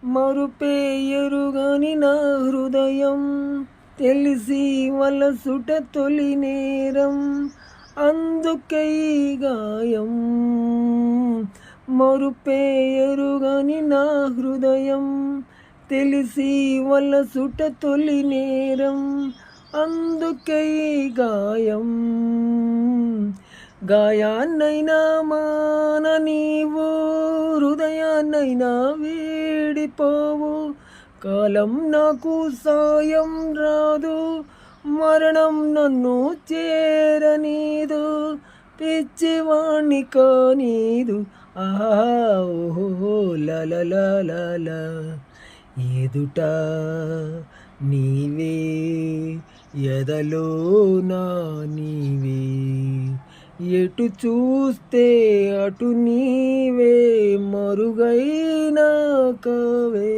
మరుపే ఎరుగని నా హృదయం తెలిసి వలసుట తొలి నేరం అందుకే ఈ గాయం. మరుపే ఎరుగని నా హృదయం తెలిసి వలసుట తొలి నేరం అందుకే ఈ గాయం. గాయాన్నైనా మాన నీవు హృదయాన్నైనా వీడిపోవు. కాలం నాకు సాయం రాదు, మరణం నన్ను చేరనీదు. పిచ్చివాణ్ణి కానీదు. ఆహా ఓహో లలలల ఎదుట నీవే ఎదలో నా నీవే ఎటు చూస్తే అటు నీవే మరుగైనా కవే.